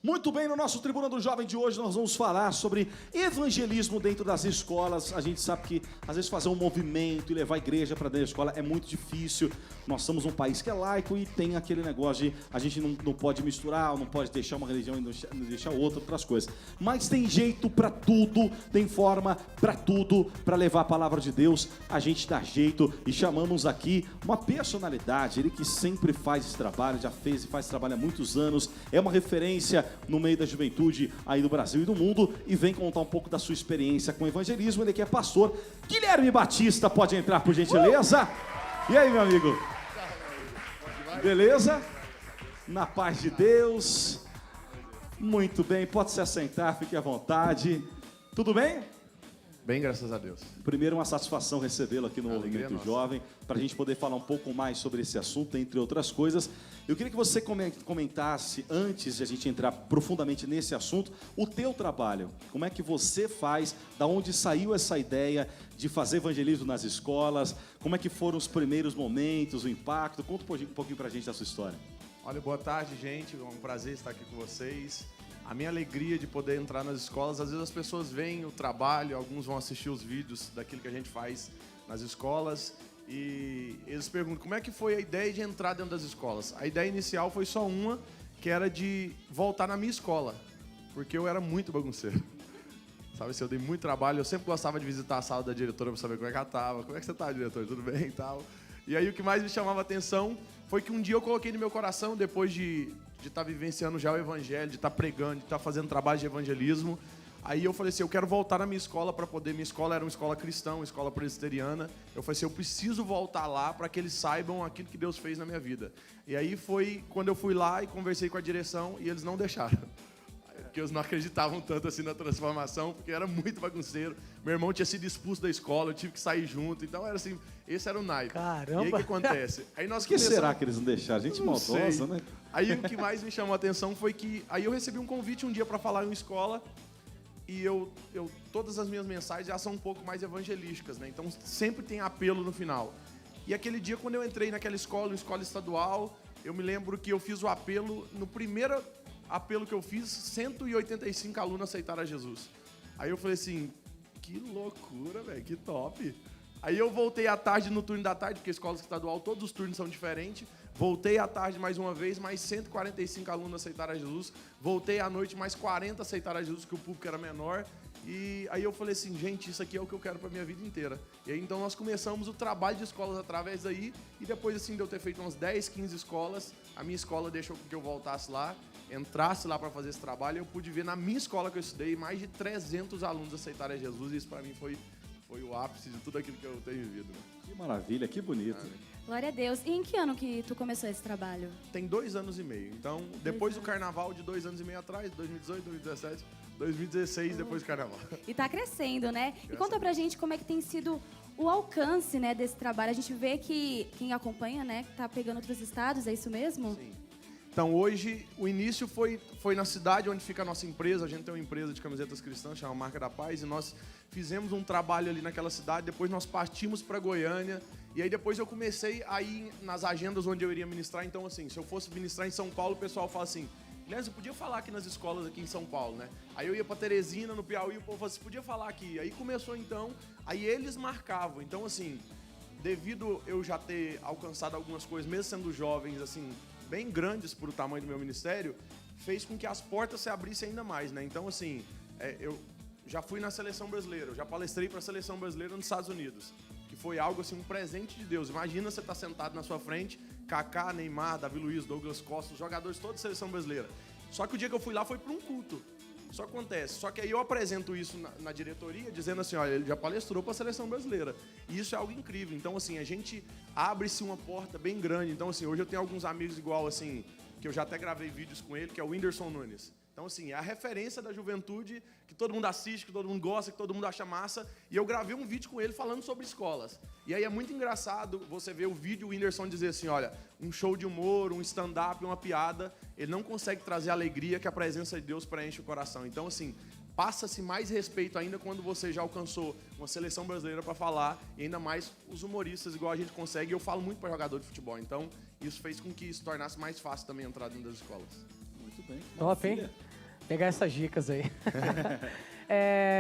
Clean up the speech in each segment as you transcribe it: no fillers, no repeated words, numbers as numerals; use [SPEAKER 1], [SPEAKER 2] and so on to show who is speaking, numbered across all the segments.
[SPEAKER 1] Muito bem, no nosso Tribuna do Jovem de hoje nós vamos falar sobre evangelismo dentro das escolas. A gente sabe que às vezes fazer um movimento e levar a igreja para dentro da escola é muito difícil. Nós somos um país que é laico e tem aquele negócio de a gente não pode misturar, não pode deixar uma religião e não deixar outra, outras coisas. Mas tem jeito para tudo, tem forma para tudo, para levar a palavra de Deus. A gente dá jeito e chamamos aqui uma personalidade, ele que sempre faz esse trabalho, já fez e faz esse trabalho há muitos anos, é uma referência no meio da juventude aí do Brasil e do mundo e vem contar um pouco da sua experiência com o evangelismo. Ele que é pastor. Guilherme Batista, pode entrar por gentileza. E aí, meu amigo? Beleza? Na paz de Deus. Muito bem, pode se assentar, fique à vontade. Tudo bem?
[SPEAKER 2] Bem, graças a Deus.
[SPEAKER 1] Primeiro, uma satisfação recebê-lo aqui no
[SPEAKER 2] Alegria
[SPEAKER 1] Movimento
[SPEAKER 2] nossa.
[SPEAKER 1] Jovem, para a gente poder falar um pouco mais sobre esse assunto, entre outras coisas. Eu queria que você comentasse, antes de a gente entrar profundamente nesse assunto, o teu trabalho. Como é que você faz, da onde saiu essa ideia de fazer evangelismo nas escolas, como é que foram os primeiros momentos, o impacto. Conta um pouquinho para a gente da sua história.
[SPEAKER 2] Olha, boa tarde, gente. É um prazer estar aqui com vocês. A minha alegria de poder entrar nas escolas, às vezes as pessoas veem o trabalho, alguns vão assistir os vídeos daquilo que a gente faz nas escolas e eles perguntam como é que foi a ideia de entrar dentro das escolas. A ideia inicial foi só uma, que era de voltar na minha escola, porque eu era muito bagunceiro. Sabe, assim, eu dei muito trabalho, eu sempre gostava de visitar a sala da diretora para saber como é que ela estava. Como é que você está, diretor? Tudo bem e tal? E aí o que mais me chamava a atenção foi que um dia eu coloquei no meu coração, depois de estar vivenciando já o evangelho, de estar pregando, de estar fazendo trabalho de evangelismo. Aí eu falei assim, eu quero voltar na minha escola para poder... Minha escola era uma escola cristã, uma escola presbiteriana. Eu falei assim, eu preciso voltar lá para que eles saibam aquilo que Deus fez na minha vida. E aí foi quando eu fui lá e conversei com a direção e eles não deixaram. Porque eles não acreditavam tanto assim na transformação, porque era muito bagunceiro. Meu irmão tinha sido expulso da escola, eu tive que sair junto. Então era assim, esse era o naipe.
[SPEAKER 3] Caramba!
[SPEAKER 2] E aí o que acontece? Aí nós
[SPEAKER 1] Por que será que eles não deixaram? Gente
[SPEAKER 2] Não
[SPEAKER 1] maldosa,
[SPEAKER 2] sei.
[SPEAKER 1] né?
[SPEAKER 2] Aí o que mais me chamou a atenção foi que... Aí eu recebi um convite um dia para falar em uma escola e todas as minhas mensagens já são um pouco mais evangelísticas, né? Então sempre tem apelo no final. E aquele dia, quando eu entrei naquela escola, uma escola estadual, eu me lembro que eu fiz o apelo, no primeiro apelo que eu fiz, 185 alunos aceitaram a Jesus. Aí eu falei assim, que loucura, velho, que top. Aí eu voltei à tarde, no turno da tarde, porque a escola estadual, todos os turnos são diferentes. Voltei à tarde mais uma vez, mais 145 alunos aceitaram a Jesus. Voltei à noite, mais 40 aceitaram a Jesus, que o público era menor. E aí eu falei assim, gente, isso aqui é o que eu quero para minha vida inteira. E aí então nós começamos o trabalho de escolas através daí. E depois assim de eu ter feito umas 10, 15 escolas, a minha escola deixou que eu voltasse lá, entrasse lá para fazer esse trabalho. E eu pude ver na minha escola que eu estudei, mais de 300 alunos aceitarem a Jesus. E isso para mim foi o ápice de tudo aquilo que eu tenho vivido. Né?
[SPEAKER 1] Que maravilha, que bonito.
[SPEAKER 4] Glória a Deus. E em que ano que tu começou esse trabalho?
[SPEAKER 2] Tem 2 anos e meio. Então, depois do carnaval de 2 anos e meio atrás, 2018, 2017, 2016, depois do carnaval.
[SPEAKER 4] E tá crescendo, né? E
[SPEAKER 2] Graças
[SPEAKER 4] conta
[SPEAKER 2] a
[SPEAKER 4] pra gente como é que tem sido o alcance, né, desse trabalho. A gente vê que quem acompanha, né, tá pegando outros estados, é isso mesmo?
[SPEAKER 2] Sim. Então, hoje, o início foi na cidade onde fica a nossa empresa. A gente tem uma empresa de camisetas cristãs, chama Marca da Paz, e nós fizemos um trabalho ali naquela cidade. Depois nós partimos para Goiânia, e aí depois eu comecei a ir nas agendas onde eu iria ministrar. Então, assim, se eu fosse ministrar em São Paulo, o pessoal fala assim, Guilherme, você podia falar aqui nas escolas aqui em São Paulo, né? Aí eu ia para Teresina, no Piauí, o povo falava, você podia falar aqui. Aí começou então, aí eles marcavam. Então, assim, devido eu já ter alcançado algumas coisas, mesmo sendo jovens, assim, bem grandes para o tamanho do meu ministério, fez com que as portas se abrissem ainda mais, né? Então, assim, eu já fui na seleção brasileira, eu já palestrei para a seleção brasileira nos Estados Unidos, que foi algo, assim, um presente de Deus. Imagina você estar sentado na sua frente, Kaká, Neymar, Davi Luiz, Douglas Costa, os jogadores todos da seleção brasileira. Só que o dia que eu fui lá foi para um culto. Isso acontece. Só que aí eu apresento isso na diretoria, dizendo assim, olha, ele já palestrou para a seleção brasileira. E isso é algo incrível. Então, assim, a gente abre-se uma porta bem grande. Então, assim, hoje eu tenho alguns amigos igual, assim, que eu já até gravei vídeos com ele, que é o Whindersson Nunes. Então, assim, é a referência da juventude que todo mundo assiste, que todo mundo gosta, que todo mundo acha massa. E eu gravei um vídeo com ele falando sobre escolas. E aí é muito engraçado você ver o vídeo o Whindersson dizer assim, olha, um show de humor, um stand-up, uma piada, ele não consegue trazer a alegria que a presença de Deus preenche o coração. Então, assim, passa-se mais respeito ainda quando você já alcançou uma seleção brasileira para falar, e ainda mais os humoristas, igual a gente consegue. Eu falo muito para jogador de futebol, então isso fez com que se tornasse mais fácil também entrar dentro das escolas.
[SPEAKER 1] Muito bem.
[SPEAKER 3] Top, hein?
[SPEAKER 1] Maravilha.
[SPEAKER 3] Pegar essas dicas aí.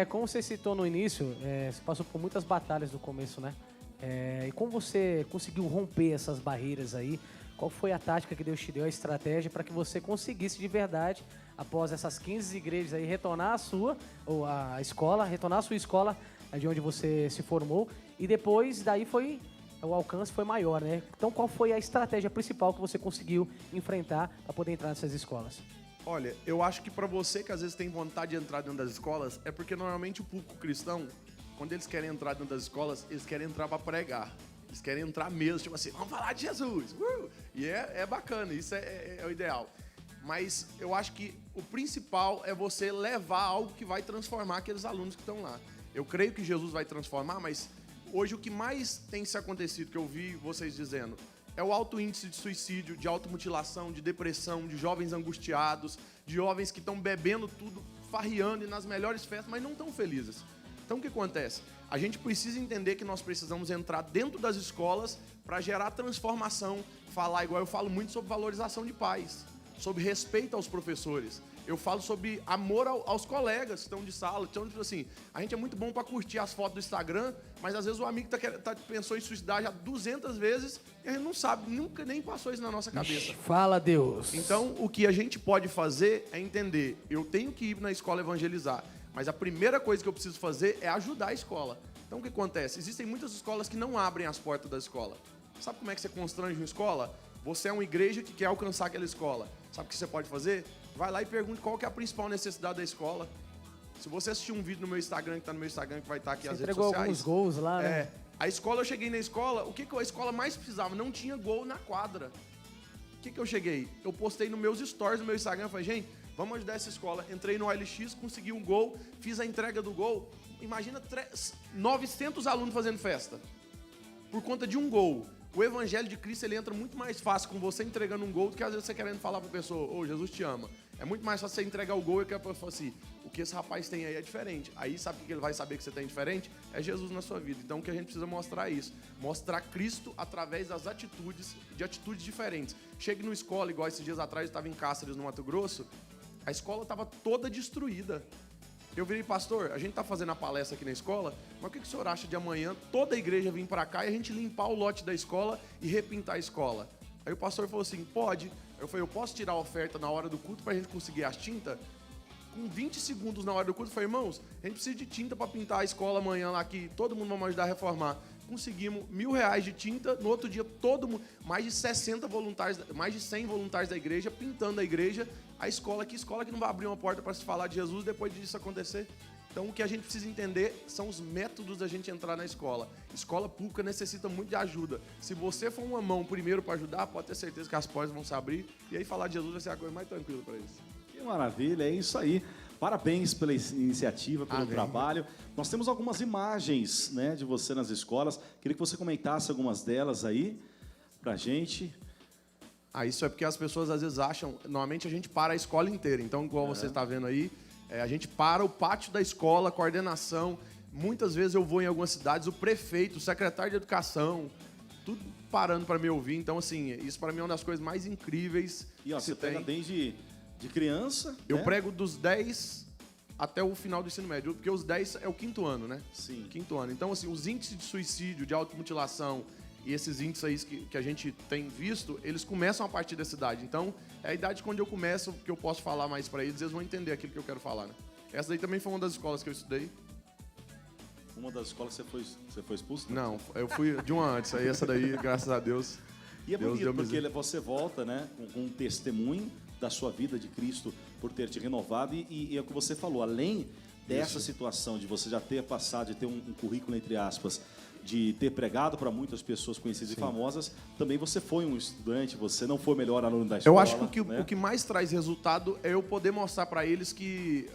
[SPEAKER 3] Como você citou no início, você passou por muitas batalhas no começo, né? E como você conseguiu romper essas barreiras aí? Qual foi a tática que Deus te deu, a estratégia para que você conseguisse de verdade, após essas 15 igrejas aí, retornar a sua escola, de onde você se formou, e depois daí o alcance foi maior, né? Então qual foi a estratégia principal que você conseguiu enfrentar para poder entrar nessas escolas?
[SPEAKER 2] Olha, eu acho que para você que às vezes tem vontade de entrar dentro das escolas, é porque normalmente o público cristão, quando eles querem entrar dentro das escolas, eles querem entrar para pregar. Eles querem entrar mesmo, tipo assim, vamos falar de Jesus. E é bacana, isso é o ideal. Mas eu acho que o principal é você levar algo que vai transformar aqueles alunos que estão lá. Eu creio que Jesus vai transformar, mas hoje o que mais tem se acontecido, que eu vi vocês dizendo, é o alto índice de suicídio, de automutilação, de depressão, de jovens angustiados, de jovens que estão bebendo tudo, farreando e nas melhores festas, mas não estão felizes. Então o que acontece? A gente precisa entender que nós precisamos entrar dentro das escolas para gerar transformação, falar, igual eu falo muito sobre valorização de pais, sobre respeito aos professores. Eu falo sobre amor aos colegas que estão de sala. Então, tipo assim, a gente é muito bom para curtir as fotos do Instagram, mas às vezes o amigo pensou em suicidar já 200 vezes e a gente não sabe, nunca nem passou isso na nossa cabeça.
[SPEAKER 3] Fala, Deus.
[SPEAKER 2] Então, o que a gente pode fazer é entender, eu tenho que ir na escola evangelizar, mas a primeira coisa que eu preciso fazer é ajudar a escola. Então, o que acontece? Existem muitas escolas que não abrem as portas da escola. Sabe como é que você constrange uma escola? Você é uma igreja que quer alcançar aquela escola. Sabe o que você pode fazer? Vai lá e pergunte qual que é a principal necessidade da escola. Se você assistir um vídeo no meu Instagram, que está no meu Instagram, que vai estar aqui
[SPEAKER 3] você
[SPEAKER 2] as redes
[SPEAKER 3] entregou
[SPEAKER 2] sociais.
[SPEAKER 3] alguns gols lá, né?
[SPEAKER 2] A escola, eu cheguei na escola, o que a escola mais precisava? Não tinha gol na quadra. O que eu cheguei? Eu postei nos meus stories, no meu Instagram, falei, gente, vamos ajudar essa escola. Entrei no OLX, consegui um gol, fiz a entrega do gol. Imagina 900 alunos fazendo festa. Por conta de um gol. O evangelho de Cristo, ele entra muito mais fácil com você entregando um gol do que às vezes você querendo falar pra pessoa, ô, Jesus te ama. É muito mais fácil você entregar o gol e que a pessoa fala assim, o que esse rapaz tem aí é diferente. Aí sabe o que ele vai saber que você tem diferente? É Jesus na sua vida. Então o que a gente precisa mostrar é isso. Mostrar Cristo através das atitudes, de atitudes diferentes. Chegue numa escola, igual esses dias atrás, eu estava em Cáceres, no Mato Grosso, a escola estava toda destruída. Eu virei, pastor, a gente tá fazendo a palestra aqui na escola, mas o que o senhor acha de amanhã toda a igreja vir para cá e a gente limpar o lote da escola e repintar a escola? Aí o pastor falou assim, pode. Eu falei, eu posso tirar a oferta na hora do culto para a gente conseguir as tintas? Com 20 segundos na hora do culto, eu falei, irmãos, a gente precisa de tinta para pintar a escola amanhã lá, que todo mundo vai me ajudar a reformar. Conseguimos R$1.000 de tinta, no outro dia todo mundo, mais de 60 voluntários, mais de 100 voluntários da igreja, pintando a igreja, a escola que não vai abrir uma porta para se falar de Jesus depois disso acontecer. Então o que a gente precisa entender são os métodos da gente entrar na escola. Escola pública necessita muito de ajuda. Se você for uma mão primeiro para ajudar, pode ter certeza que as portas vão se abrir e aí falar de Jesus vai ser a coisa mais tranquila para eles.
[SPEAKER 1] Que maravilha, é isso aí. Parabéns pela iniciativa, pelo trabalho. Nós temos algumas imagens, né, de você nas escolas. Queria que você comentasse algumas delas aí pra gente.
[SPEAKER 2] Isso é porque as pessoas às vezes acham... Normalmente a gente para a escola inteira. Então, igual você está vendo aí, a gente para o pátio da escola, a coordenação. Muitas vezes eu vou em algumas cidades, o prefeito, o secretário de educação, tudo parando para me ouvir. Então, assim, isso para mim é uma das coisas mais incríveis.
[SPEAKER 1] E ó,
[SPEAKER 2] que
[SPEAKER 1] você pega desde de criança...
[SPEAKER 2] Eu prego dos 10 até o final do ensino médio, porque os 10 é o 5º ano, né?
[SPEAKER 1] Sim.
[SPEAKER 2] 5º ano. Então, assim, os índices de suicídio, de automutilação e esses índices aí que a gente tem visto, eles começam a partir dessa idade. Então, é a idade quando eu começo, que eu posso falar mais para eles vão entender aquilo que eu quero falar, né? Essa daí também foi uma das escolas que eu estudei.
[SPEAKER 1] Uma das escolas que você foi expulso?
[SPEAKER 2] Não, eu fui de uma antes. Aí essa daí, graças a Deus...
[SPEAKER 1] E é bonito, porque você volta, né, com um testemunho da sua vida de Cristo por ter te renovado e é o que você falou, além dessa situação de você já ter passado, de ter um currículo, entre aspas, de ter pregado para muitas pessoas conhecidas e famosas, também você foi um estudante, você não foi o melhor aluno da escola.
[SPEAKER 2] Eu acho que o que mais traz resultado é eu poder mostrar para eles que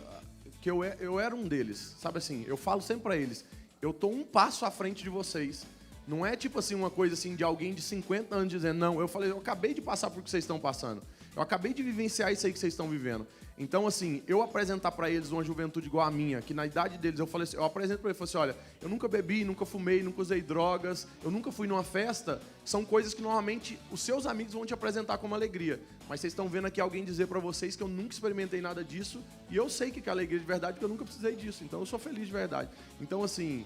[SPEAKER 2] eu era um deles, sabe assim, eu falo sempre para eles, eu tô um passo à frente de vocês. Não é tipo assim uma coisa assim de alguém de 50 anos dizendo, não, eu falei, eu acabei de passar por que vocês estão passando. Eu acabei de vivenciar isso aí que vocês estão vivendo. Então, assim, eu apresentar para eles uma juventude igual a minha, que na idade deles, eu falei assim, eu apresento para eles, eu falei assim, olha, eu nunca bebi, nunca fumei, nunca usei drogas, eu nunca fui numa festa, são coisas que normalmente os seus amigos vão te apresentar como alegria. Mas vocês estão vendo aqui alguém dizer para vocês que eu nunca experimentei nada disso, e eu sei que é alegria de verdade, porque eu nunca precisei disso, então eu sou feliz de verdade. Então, assim,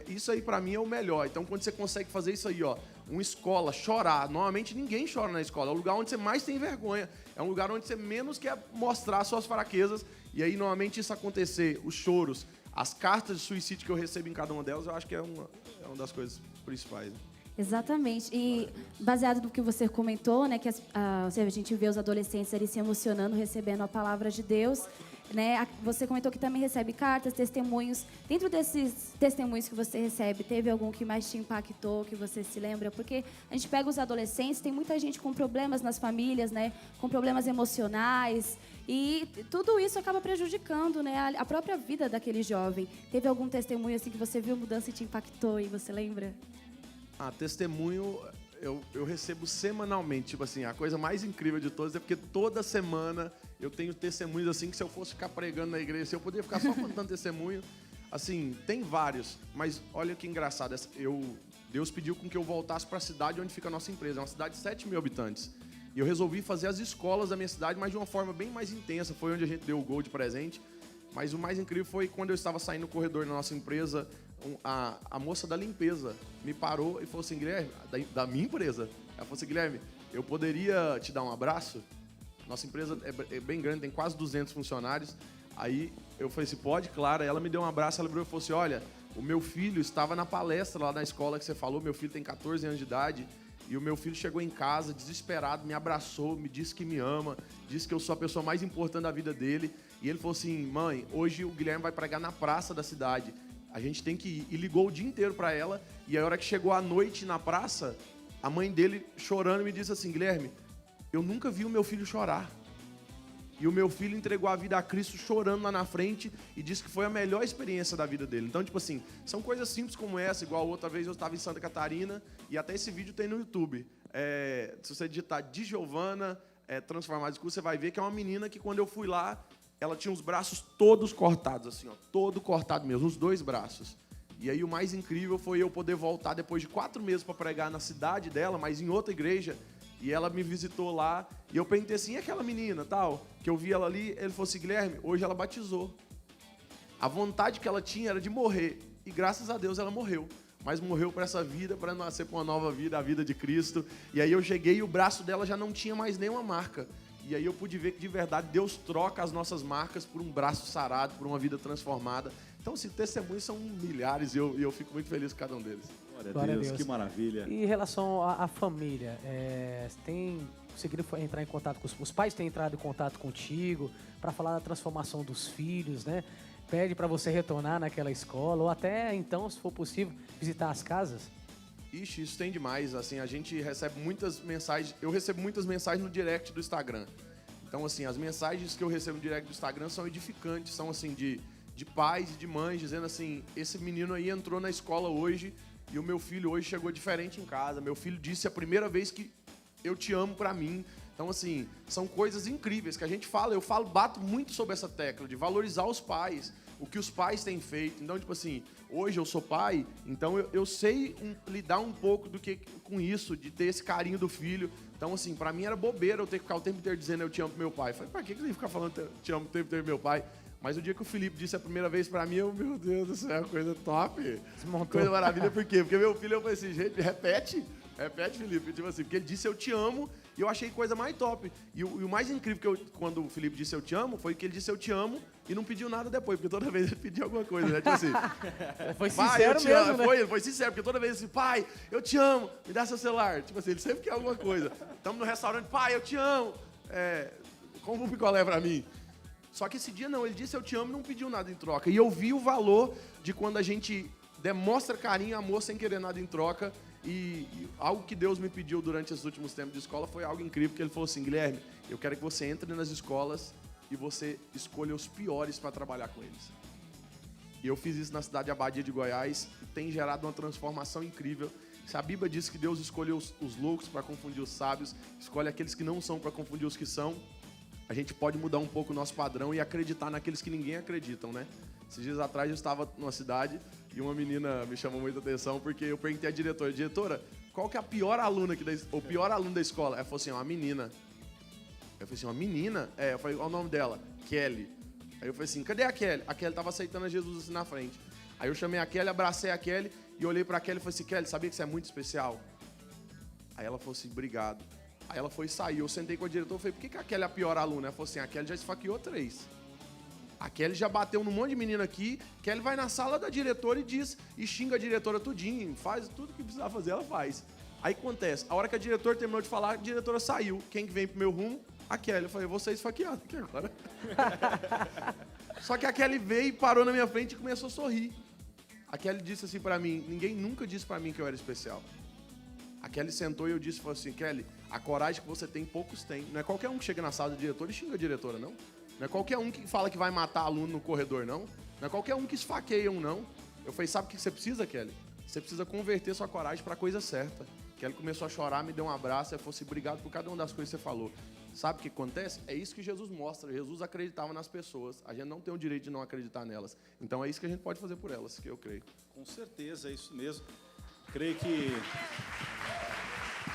[SPEAKER 2] isso aí para mim é o melhor. Então, quando você consegue fazer isso aí, ó, uma escola, chorar, normalmente ninguém chora na escola, é o lugar onde você mais tem vergonha, é um lugar onde você menos quer mostrar suas fraquezas, e aí normalmente isso acontecer, os choros, as cartas de suicídio que eu recebo em cada uma delas, eu acho que é uma das coisas principais.
[SPEAKER 4] Exatamente. E baseado no que você comentou, né, que a gente vê os adolescentes ali se emocionando, recebendo a palavra de Deus, né? Você comentou que também recebe cartas, testemunhos. Dentro desses testemunhos que você recebe, teve algum que mais te impactou, que você se lembra? Porque a gente pega os adolescentes, tem muita gente com problemas nas famílias, né? Com problemas emocionais. E tudo isso acaba prejudicando, né, a própria vida daquele jovem. Teve algum testemunho assim que você viu mudança e te impactou e você lembra?
[SPEAKER 2] Testemunho eu recebo semanalmente. Tipo assim, a coisa mais incrível de todas é porque toda semana eu tenho testemunhos assim que se eu fosse ficar pregando na igreja, se eu poderia ficar só contando testemunho. Assim, tem vários, mas olha que engraçado. Deus pediu com que eu voltasse para a cidade onde fica a nossa empresa. É uma cidade de 7 mil habitantes. E eu resolvi fazer as escolas da minha cidade, mas de uma forma bem mais intensa. Foi onde a gente deu o gol de presente. Mas o mais incrível foi quando eu estava saindo no corredor da nossa empresa, a moça da limpeza me parou e falou assim, Guilherme, da minha empresa, ela falou assim, Guilherme, eu poderia te dar um abraço? Nossa empresa é bem grande, tem quase 200 funcionários. Aí eu falei assim, pode, claro. Aí ela me deu um abraço, ela virou e falou assim, olha, o meu filho estava na palestra lá na escola que você falou, meu filho tem 14 anos de idade, e o meu filho chegou em casa desesperado, me abraçou, me disse que me ama, disse que eu sou a pessoa mais importante da vida dele. E ele falou assim, mãe, hoje o Guilherme vai pregar na praça da cidade. A gente tem que ir. E ligou o dia inteiro para ela. E a hora que chegou à noite na praça, a mãe dele chorando me disse assim, Guilherme, eu nunca vi o meu filho chorar. E o meu filho entregou a vida a Cristo chorando lá na frente e disse que foi a melhor experiência da vida dele. Então, tipo assim, são coisas simples como essa, igual outra vez eu estava em Santa Catarina e até esse vídeo tem no YouTube. Se você digitar de Giovana, Transformar Discurso, você vai ver que é uma menina que quando eu fui lá, ela tinha os braços todos cortados, assim, ó, todo cortado mesmo, os 2 braços. E aí o mais incrível foi eu poder voltar depois de 4 meses para pregar na cidade dela, mas em outra igreja. E ela me visitou lá, e eu perguntei assim, e aquela menina, tal, que eu vi ela ali, ele falou assim, Guilherme, hoje ela batizou. A vontade que ela tinha era de morrer, e graças a Deus ela morreu. Mas morreu para essa vida, para nascer para uma nova vida, a vida de Cristo. E aí eu cheguei e o braço dela já não tinha mais nenhuma marca. E aí eu pude ver que, de verdade, Deus troca as nossas marcas por um braço sarado, por uma vida transformada. Então, assim, testemunhos são milhares e eu fico muito feliz com cada um deles.
[SPEAKER 1] Glória a Deus, que maravilha.
[SPEAKER 3] E em relação à família, você tem conseguido entrar em contato com os pais? Têm entrado em contato contigo para falar da transformação dos filhos, né? Pede para você retornar naquela escola ou até, então, se for possível, visitar as casas?
[SPEAKER 2] Ixi, isso tem demais. Assim, a gente recebe muitas mensagens. Eu recebo muitas mensagens no direct do Instagram. Então, assim, as mensagens que eu recebo no direct do Instagram são edificantes, são assim de pais e de mães dizendo assim: esse menino aí entrou na escola hoje e o meu filho hoje chegou diferente em casa. Meu filho disse a primeira vez que eu te amo pra mim. Então, assim, são coisas incríveis que a gente fala. Eu bato muito sobre essa tecla de valorizar os pais, o que os pais têm feito. Então, tipo assim, hoje eu sou pai, então eu sei lidar um pouco com isso, de ter esse carinho do filho. Então, assim, pra mim era bobeira eu ter que ficar o tempo inteiro dizendo eu te amo pro meu pai. Eu falei, pra que ele ficar falando te amo o tempo inteiro pro meu pai? Mas o dia que o Felipe disse a primeira vez pra mim, meu Deus do céu, coisa top. Coisa maravilha, por quê? Porque meu filho, eu falei assim, gente, repete, Felipe. Tipo assim, porque ele disse eu te amo e eu achei coisa mais top. E o mais incrível quando o Felipe disse eu te amo, foi que ele disse eu te amo e não pediu nada depois, porque toda vez ele pediu alguma coisa, né? Tipo assim,
[SPEAKER 3] foi
[SPEAKER 2] sincero
[SPEAKER 3] mesmo, né?
[SPEAKER 2] Ele foi sincero, porque toda vez assim, pai, eu te amo, me dá seu celular. Tipo assim, ele sempre quer alguma coisa. Estamos no restaurante, pai, eu te amo, compra um picolé pra mim. Só que esse dia não, ele disse eu te amo e não pediu nada em troca. E eu vi o valor de quando a gente demonstra carinho e amor sem querer nada em troca. E algo que Deus me pediu durante esses últimos tempos de escola foi algo incrível, que ele falou assim, Guilherme, eu quero que você entre nas escolas e você escolha os piores para trabalhar com eles. E eu fiz isso na cidade de Abadia de Goiás e tem gerado uma transformação incrível. Se a Bíblia diz que Deus escolheu os loucos para confundir os sábios, escolhe aqueles que não são para confundir os que são, a gente pode mudar um pouco o nosso padrão e acreditar naqueles que ninguém acreditam, né? Esses dias atrás eu estava numa cidade e uma menina me chamou muita atenção porque eu perguntei à diretora, qual que é a pior aluna aqui, o pior aluno da escola? Ela falou assim, uma menina. Eu falei assim, uma menina? Eu falei, qual é o nome dela? Kelly. Aí eu falei assim, cadê a Kelly? A Kelly estava aceitando a Jesus assim na frente. Aí eu chamei a Kelly, abracei a Kelly e olhei pra Kelly e falei assim, Kelly, sabia que você é muito especial? Aí ela falou assim, obrigado. Aí ela foi sair, eu sentei com a diretora e falei, por que a Kelly é a pior aluna? Ela falou assim, a Kelly já esfaqueou 3. A Kelly já bateu num monte de menina aqui, Kelly vai na sala da diretora e diz, e xinga a diretora tudinho, faz tudo que precisava fazer, ela faz. Aí acontece, a hora que a diretora terminou de falar, a diretora saiu. Quem que vem pro meu rumo? A Kelly. Eu falei, vou ser esfaqueado aqui agora. Só que a Kelly veio e parou na minha frente e começou a sorrir. A Kelly disse assim pra mim, ninguém nunca disse pra mim que eu era especial. A Kelly sentou e eu disse, falou assim, Kelly, a coragem que você tem, poucos têm. Não é qualquer um que chega na sala da diretora e xinga a diretora, não. Não é qualquer um que fala que vai matar aluno no corredor, não. Não é qualquer um que esfaqueia um, não. Eu falei, sabe o que você precisa, Kelly? Você precisa converter sua coragem pra coisa certa. Kelly começou a chorar, me deu um abraço, e falou assim, obrigado por cada uma das coisas que você falou. Sabe o que acontece? É isso que Jesus mostra. Jesus acreditava nas pessoas. A gente não tem o direito de não acreditar nelas. Então é isso que a gente pode fazer por elas, que eu creio.
[SPEAKER 1] Com certeza, é isso mesmo. Creio que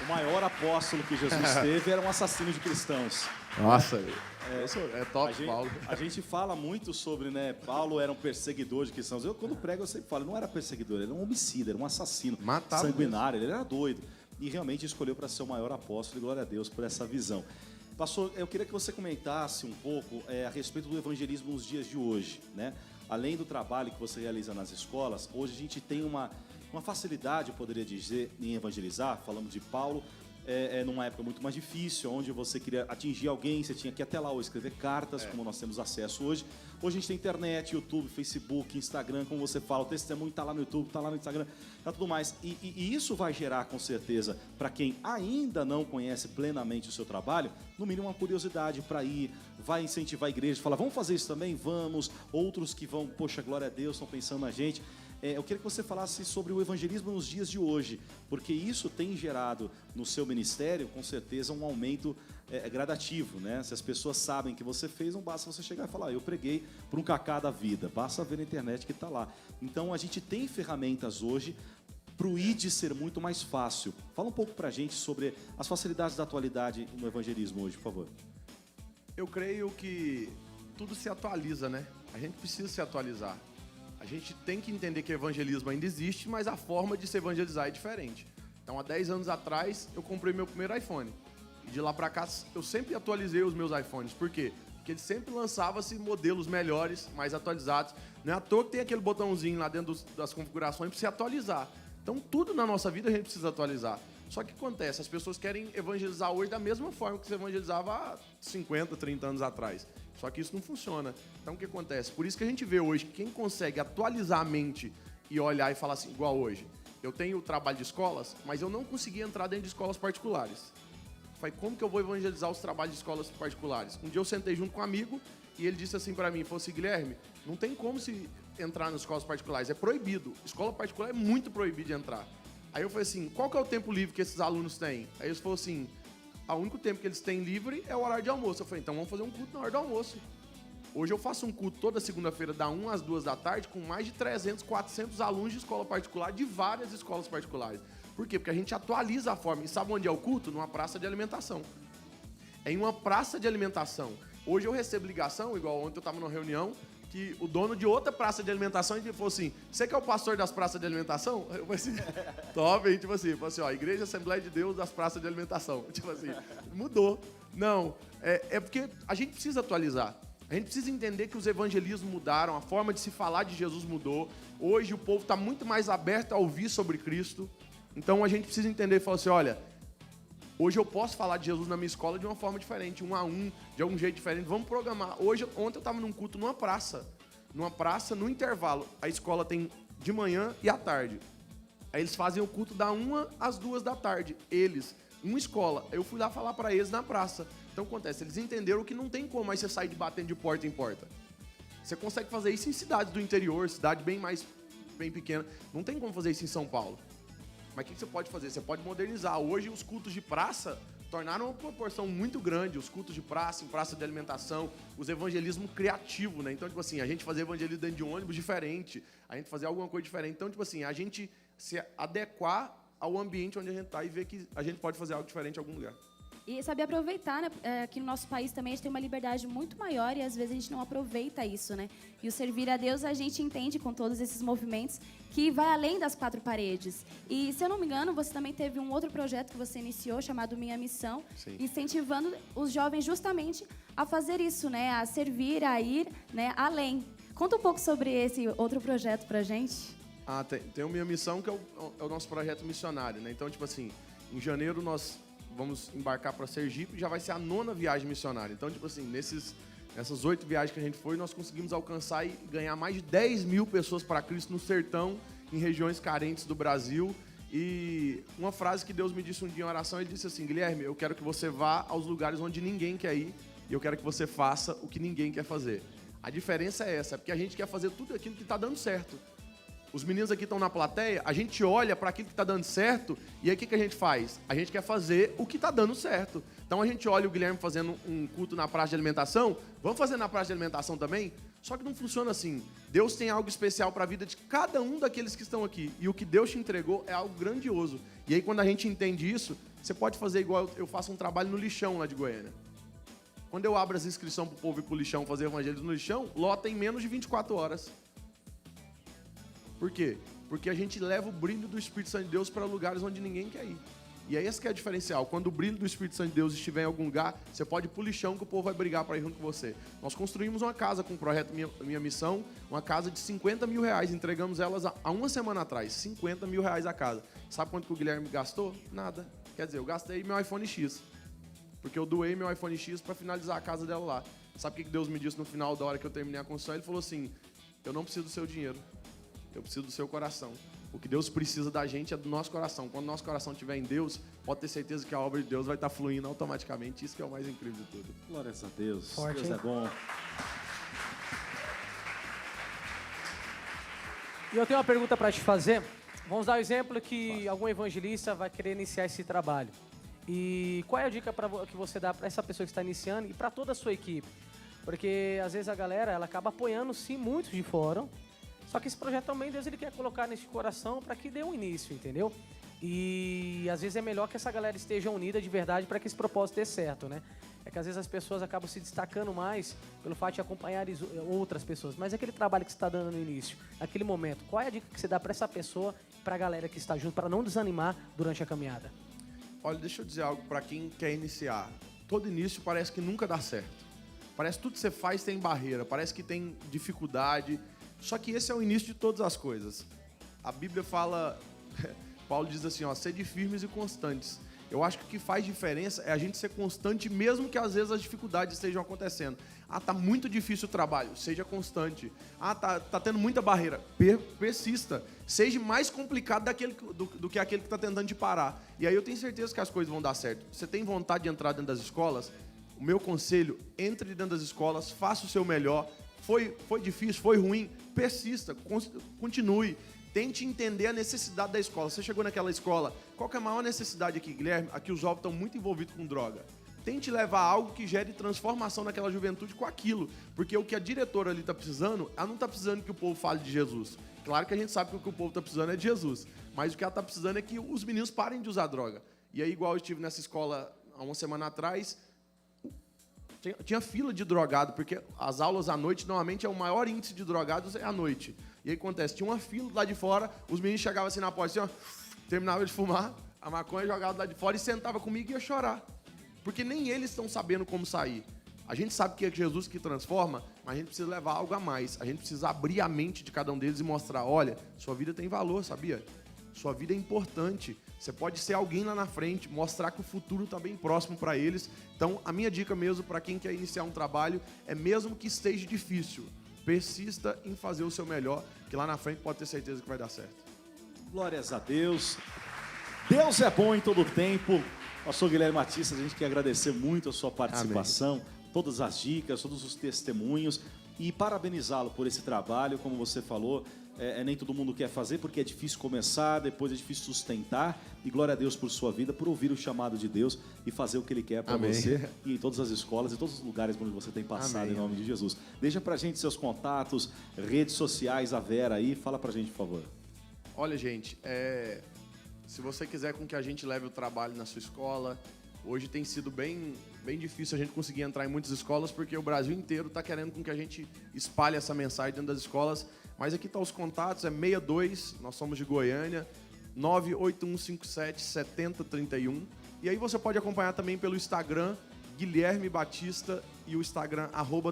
[SPEAKER 1] o maior apóstolo que Jesus teve era um assassino de cristãos.
[SPEAKER 2] Nossa, é top,
[SPEAKER 1] Paulo.
[SPEAKER 2] Paulo.
[SPEAKER 1] A gente fala muito sobre, né? Paulo era um perseguidor de cristãos. Eu, quando prego, eu sempre falo, ele não era perseguidor, ele era um homicida, era um assassino.
[SPEAKER 2] Matava
[SPEAKER 1] sanguinário, ele era doido. E realmente escolheu para ser o maior apóstolo, e glória a Deus por essa visão. Pastor, eu queria que você comentasse um pouco a respeito do evangelismo nos dias de hoje, né? Além do trabalho que você realiza nas escolas, hoje a gente tem uma facilidade, eu poderia dizer, em evangelizar. Falamos de Paulo, numa época muito mais difícil, onde você queria atingir alguém, você tinha que ir até lá ou escrever cartas, como nós temos acesso hoje. Hoje a gente tem internet, YouTube, Facebook, Instagram, como você fala, o testemunho está lá no YouTube, está lá no Instagram, está tudo mais. E isso vai gerar, com certeza, para quem ainda não conhece plenamente o seu trabalho, no mínimo uma curiosidade para ir, vai incentivar a igreja, falar, vamos fazer isso também? Vamos. Outros que vão, poxa, glória a Deus, estão pensando na gente. Eu queria que você falasse sobre o evangelismo nos dias de hoje, porque isso tem gerado no seu ministério, com certeza, um aumento gradativo, né? Se as pessoas sabem que você fez, não basta você chegar e falar, eu preguei por um cacá da vida, basta ver na internet que está lá. Então, a gente tem ferramentas hoje para o ID ser muito mais fácil. Fala um pouco para a gente sobre as facilidades da atualidade no evangelismo hoje, por favor.
[SPEAKER 2] Eu creio que tudo se atualiza, né? A gente precisa se atualizar. A gente tem que entender que evangelismo ainda existe, mas a forma de se evangelizar é diferente. Então, há 10 anos atrás, eu comprei meu primeiro iPhone. E de lá pra cá, eu sempre atualizei os meus iPhones. Por quê? Porque ele sempre lançava-se modelos melhores, mais atualizados. Não é à toa que tem aquele botãozinho lá dentro das configurações para se atualizar. Então, tudo na nossa vida a gente precisa atualizar. Só que acontece, as pessoas querem evangelizar hoje da mesma forma que se evangelizava há 50, 30 anos atrás. Só que isso não funciona. Então, o que acontece? Por isso que a gente vê hoje que quem consegue atualizar a mente e olhar e falar assim, igual hoje, eu tenho o trabalho de escolas, mas eu não consegui entrar dentro de escolas particulares. Eu falei, como que eu vou evangelizar os trabalhos de escolas particulares? Um dia eu sentei junto com um amigo e ele disse assim para mim, falou assim, Guilherme, não tem como se entrar nas escolas particulares, é proibido. Escola particular é muito proibido de entrar. Aí eu falei assim, qual que é o tempo livre que esses alunos têm? Aí eles falaram assim, o único tempo que eles têm livre é o horário de almoço. Eu falei, então vamos fazer um culto na hora do almoço. Hoje eu faço um culto toda segunda-feira, da 1 às 2 da tarde, com mais de 300, 400 alunos de escola particular, de várias escolas particulares. Por quê? Porque a gente atualiza a forma. E sabe onde é o culto? Numa praça de alimentação. É em uma praça de alimentação. Hoje eu recebo ligação, igual ontem eu estava numa reunião, que o dono de outra praça de alimentação, ele falou assim, você que é o pastor das praças de alimentação? Eu falei assim, top, hein? Tipo assim, falou assim, ó, Igreja Assembleia de Deus das praças de alimentação. Tipo assim, mudou. Não, é porque a gente precisa atualizar. A gente precisa entender que os evangelismos mudaram, a forma de se falar de Jesus mudou. Hoje o povo está muito mais aberto a ouvir sobre Cristo. Então a gente precisa entender e falar assim, olha, hoje eu posso falar de Jesus na minha escola de uma forma diferente, 1 a 1, de algum jeito diferente. Vamos programar. Ontem eu estava num culto numa praça, no intervalo. A escola tem de manhã e à tarde. Aí eles fazem o culto da 1 às 2 da tarde. Uma escola. Eu fui lá falar para eles na praça. Então acontece, eles entenderam que não tem como mais você sair de batendo de porta em porta. Você consegue fazer isso em cidades do interior, cidade bem pequena. Não tem como fazer isso em São Paulo. Mas o que você pode fazer? Você pode modernizar. Hoje, os cultos de praça tornaram uma proporção muito grande. Os cultos de praça, em praça de alimentação, os evangelismo criativo, né? Então, tipo assim, a gente fazer evangelismo dentro de um ônibus diferente, a gente fazer alguma coisa diferente. Então, tipo assim, a gente se adequar ao ambiente onde a gente está e ver que a gente pode fazer algo diferente em algum lugar.
[SPEAKER 4] E saber aproveitar, né? Aqui no nosso país também a gente tem uma liberdade muito maior e às vezes a gente não aproveita isso, né? E o servir a Deus a gente entende com todos esses movimentos que vai além das 4 paredes. E se eu não me engano, você também teve um outro projeto que você iniciou chamado Minha Missão,
[SPEAKER 2] Sim.
[SPEAKER 4] incentivando os jovens justamente a fazer isso, né? A servir, a ir, né? Além. Conta um pouco sobre esse outro projeto pra gente.
[SPEAKER 2] Tem o Minha Missão, que é o nosso projeto missionário, né? Então, tipo assim, em janeiro nós vamos embarcar para Sergipe e já vai ser a 9ª viagem missionária. Então, tipo assim, nessas 8 viagens que a gente foi, nós conseguimos alcançar e ganhar mais de 10 mil pessoas para Cristo no sertão, em regiões carentes do Brasil. E uma frase que Deus me disse um dia em oração, ele disse assim: Guilherme, eu quero que você vá aos lugares onde ninguém quer ir e eu quero que você faça o que ninguém quer fazer. A diferença é essa, porque a gente quer fazer tudo aquilo que está dando certo. Os meninos aqui estão na plateia, a gente olha para aquilo que está dando certo e aí o que a gente faz? A gente quer fazer o que está dando certo. Então a gente olha o Guilherme fazendo um culto na praça de alimentação, vamos fazer na praça de alimentação também? Só que não funciona assim. Deus tem algo especial para a vida de cada um daqueles que estão aqui. E o que Deus te entregou é algo grandioso. E aí quando a gente entende isso, você pode fazer igual eu faço um trabalho no lixão lá de Goiânia. Quando eu abro as inscrições para o povo ir para o lixão fazer evangelismo no lixão, lota em menos de 24 horas. Por quê? Porque a gente leva o brilho do Espírito Santo de Deus para lugares onde ninguém quer ir. E aí esse que é o diferencial. Quando o brilho do Espírito Santo de Deus estiver em algum lugar, você pode ir pro lixão que o povo vai brigar para ir junto com você. Nós construímos uma casa com o projeto Minha Missão, uma casa de 50 mil reais. Entregamos elas há uma semana atrás. 50 mil reais a casa. Sabe quanto que o Guilherme gastou? Nada. Quer dizer, eu gastei meu iPhone X. Porque eu doei meu iPhone X para finalizar a casa dela lá. Sabe o que Deus me disse no final da hora que eu terminei a construção? Ele falou assim: eu não preciso do seu dinheiro. Eu preciso do seu coração. O que Deus precisa da gente é do nosso coração. Quando o nosso coração estiver em Deus, pode ter certeza que a obra de Deus vai estar fluindo automaticamente. Isso que é o mais incrível de tudo.
[SPEAKER 1] Glórias a Deus.
[SPEAKER 3] Forte,
[SPEAKER 1] Deus
[SPEAKER 3] hein?
[SPEAKER 1] é bom.
[SPEAKER 3] E eu tenho uma pergunta para te fazer. Vamos dar o exemplo que algum evangelista vai querer iniciar esse trabalho. E qual é a dica que você dá para essa pessoa que está iniciando e para toda a sua equipe? Porque às vezes a galera ela acaba apoiando sim muitos de fora. Só que esse projeto também, Deus ele quer colocar nesse coração para que dê um início, entendeu? E às vezes é melhor que essa galera esteja unida de verdade para que esse propósito dê certo, né? É que às vezes as pessoas acabam se destacando mais pelo fato de acompanhar outras pessoas. Mas aquele trabalho que você está dando no início, naquele momento, qual é a dica que você dá para essa pessoa, para a galera que está junto, para não desanimar durante a caminhada?
[SPEAKER 2] Olha, deixa eu dizer algo para quem quer iniciar. Todo início parece que nunca dá certo. Parece que tudo que você faz tem barreira, parece que tem dificuldade. Só que esse é o início de todas as coisas. A Bíblia fala, Paulo diz assim, ó, sede firmes e constantes. Eu acho que o que faz diferença é a gente ser constante, mesmo que às vezes as dificuldades estejam acontecendo. Ah, tá muito difícil o trabalho, seja constante. Ah, tá tendo muita barreira, persista. Seja mais complicado do que aquele que está tentando te parar. E aí eu tenho certeza que as coisas vão dar certo. Você tem vontade de entrar dentro das escolas? O meu conselho, entre dentro das escolas, faça o seu melhor. Foi difícil, foi ruim, persista, continue. Tente entender a necessidade da escola. Você chegou naquela escola, qual que é a maior necessidade aqui, Guilherme? Aqui os jovens estão muito envolvidos com droga. Tente levar algo que gere transformação naquela juventude com aquilo. Porque o que a diretora ali está precisando, ela não está precisando que o povo fale de Jesus. Claro que a gente sabe que o que o povo está precisando é de Jesus. Mas o que ela está precisando é que os meninos parem de usar droga. E aí, igual eu estive nessa escola há uma semana atrás, tinha fila de drogado, porque as aulas à noite, normalmente, é o maior índice de drogados é à noite. E aí, acontece, tinha uma fila lá de fora, os meninos chegavam assim na porta, assim, ó, terminavam de fumar, a maconha jogava lá de fora e sentava comigo e ia chorar. Porque nem eles estão sabendo como sair. A gente sabe que é Jesus que transforma, mas a gente precisa levar algo a mais. A gente precisa abrir a mente de cada um deles e mostrar, olha, sua vida tem valor, sabia? Sua vida é importante. Você pode ser alguém lá na frente, mostrar que o futuro está bem próximo para eles. Então, a minha dica mesmo para quem quer iniciar um trabalho é, mesmo que esteja difícil, persista em fazer o seu melhor, que lá na frente pode ter certeza que vai dar certo.
[SPEAKER 1] Glórias a Deus. Deus é bom em todo o tempo. Pastor Guilherme Batista, a gente quer agradecer muito a sua participação, todas as dicas, todos os testemunhos e parabenizá-lo por esse trabalho, como você falou. nem todo mundo quer fazer, porque é difícil começar, depois é difícil sustentar. E glória a Deus por sua vida, por ouvir o chamado de Deus e fazer o que Ele quer para você e em todas as escolas e todos os lugares onde você tem passado,
[SPEAKER 2] Amém.
[SPEAKER 1] em nome de Jesus. Deixa pra gente seus contatos, redes sociais, a Vera aí, fala pra gente, por favor.
[SPEAKER 2] Olha, gente, se você quiser com que a gente leve o trabalho na sua escola, hoje tem sido bem difícil a gente conseguir entrar em muitas escolas, porque o Brasil inteiro está querendo com que a gente espalhe essa mensagem dentro das escolas. Mas aqui estão os contatos, 62, nós somos de Goiânia, 981577031. E aí você pode acompanhar também pelo Instagram, Guilherme Batista, e o Instagram,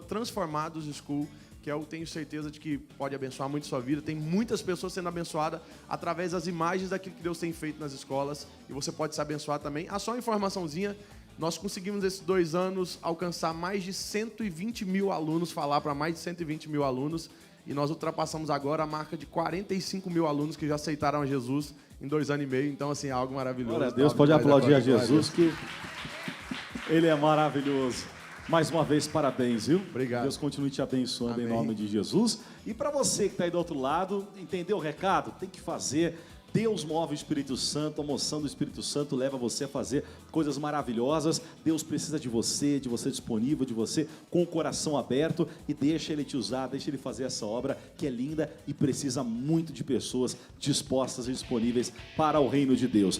[SPEAKER 2] @transformadosschool, que eu tenho certeza de que pode abençoar muito a sua vida. Tem muitas pessoas sendo abençoadas através das imagens daquilo que Deus tem feito nas escolas, e você pode se abençoar também. Só uma informaçãozinha, nós conseguimos esses 2 anos alcançar mais de 120 mil alunos, falar para mais de 120 mil alunos, e nós ultrapassamos agora a marca de 45 mil alunos que já aceitaram a Jesus em 2 anos e meio. Então, assim, é algo maravilhoso.
[SPEAKER 1] Glória a Deus, pode aplaudir a Jesus, que Ele é maravilhoso. Mais uma vez, parabéns, viu?
[SPEAKER 2] Obrigado.
[SPEAKER 1] Deus continue te abençoando
[SPEAKER 2] Amém.
[SPEAKER 1] em nome de Jesus. E para você que está aí do outro lado, entendeu o recado? Tem que fazer. Deus move o Espírito Santo, a moção do Espírito Santo leva você a fazer coisas maravilhosas. Deus precisa de você disponível, de você com o coração aberto, e deixa Ele te usar, deixa Ele fazer essa obra que é linda e precisa muito de pessoas dispostas e disponíveis para o reino de Deus.